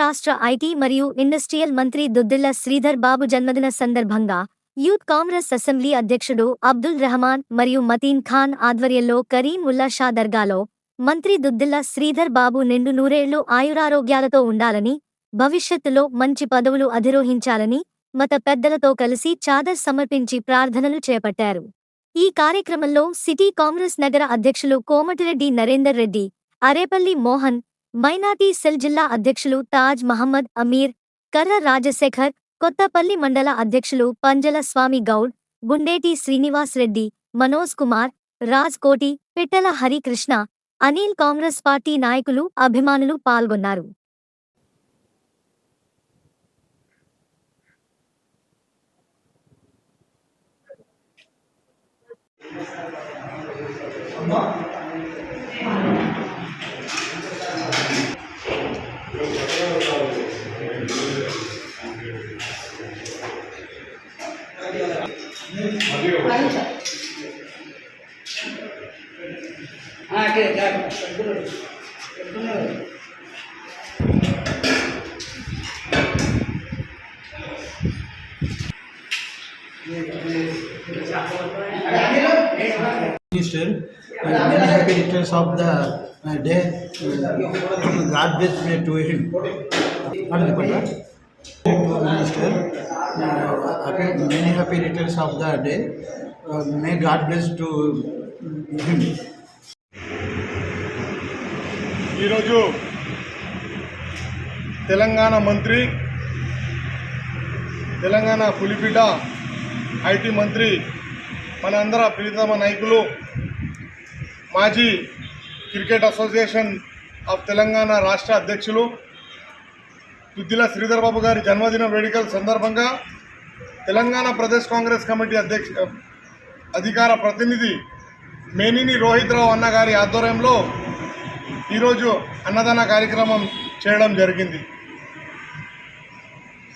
రాష్ట్ర ఐటీ మరియు ఇండస్ట్రియల్ మంత్రి దుద్దిళ్ల శ్రీధర్ బాబు జన్మదిన సందర్భంగా యూత్ కాంగ్రెస్ అసెంబ్లీ అధ్యక్షుడు అబ్దుల్ రెహమాన్ మరియు మతీన్ ఖాన్ ఆధ్వర్యంలో కరీం ఉల్లా షా దర్గాలో మంత్రి దుద్దిళ్ల శ్రీధర్ బాబు నిండు నూరేళ్లు ఆయురారోగ్యాలతో ఉండాలని, భవిష్యత్తులో మంచి పదవులు అధిరోహించాలని మత పెద్దలతో కలిసి చాదర్ సమర్పించి ప్రార్థనలు చేపట్టారు. ఈ కార్యక్రమంలో సిటీ కాంగ్రెస్ నగర అధ్యక్షులు కోమటిరెడ్డి నరేందర్ రెడ్డి, అరేపల్లి మోహన్, మైనార్టీ సెల్ జిల్లా అధ్యక్షులు తాజ్ మహమ్మద్ అమీర్, కర్ర రాజశేఖర్, కొత్తపల్లి మండల అధ్యక్షులు పంజల స్వామి గౌడ్, గుండేటి శ్రీనివాస్ రెడ్డి, మనోజ్ కుమార్, రాజ్ కోటి, పిట్టల హరికృష్ణ, అనిల్ కాంగ్రెస్ పార్టీ నాయకులు, అభిమానులు పాల్గొన్నారు. Minister, many happy returns of the day. God bless me to him. Minister, many happy returns of the day. May God bless to him. ఈరోజు తెలంగాణ మంత్రి, తెలంగాణ పులిపిట ఐటీ మంత్రి, మనందర ప్రియతమ నాయకులు, మాజీ క్రికెట్ అసోసియేషన్ ఆఫ్ తెలంగాణ రాష్ట్ర అధ్యక్షులు దుద్దిల శ్రీధర్ బాబు గారి జన్మదిన వేడుకల సందర్భంగా తెలంగాణ ప్రదేశ్ కాంగ్రెస్ కమిటీ అధికార ప్రతినిధి మేనిని రోహిత్ రావు అన్నగారి ఆధ్వర్యంలో ఈరోజు అన్నదాన కార్యక్రమం చేయడం జరిగింది.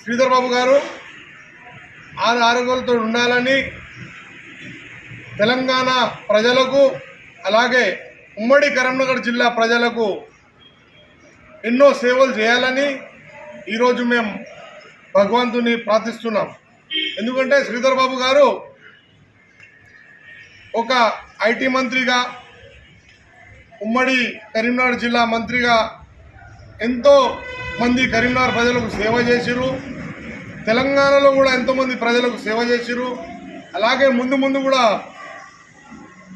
శ్రీధర్ బాబు గారు ఆరోగ్యాలతో ఉండాలని, తెలంగాణ ప్రజలకు అలాగే ఉమ్మడి కరీంనగర్ జిల్లా ప్రజలకు ఎన్నో సేవలు చేయాలని ఈరోజు మేము భగవంతుని ప్రార్థిస్తున్నాం. ఎందుకంటే శ్రీధర్ బాబు గారు ఒక ఐటీ మంత్రిగా, ఉమ్మడి కరీంనగర్ జిల్లా మంత్రిగా ఎంతో మంది కరీంనగర్ ప్రజలకు సేవ చేసిరు. తెలంగాణలో కూడా ఎంతోమంది ప్రజలకు సేవ చేసిరు. అలాగే ముందు కూడా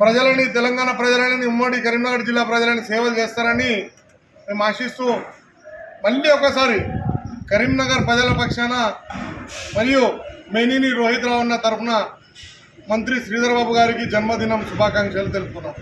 ప్రజలని, తెలంగాణ ప్రజలని, ఉమ్మడి కరీంనగర్ జిల్లా ప్రజలని సేవలు చేస్తారని మేము ఆశిస్తూ మళ్ళీ ఒకసారి కరీంనగర్ ప్రజల పక్షాన మరియు మేనిని రోహిత్ రావు అన్న తరఫున మంత్రి శ్రీధర్ బాబు గారికి జన్మదినం శుభాకాంక్షలు తెలుపుతున్నాం.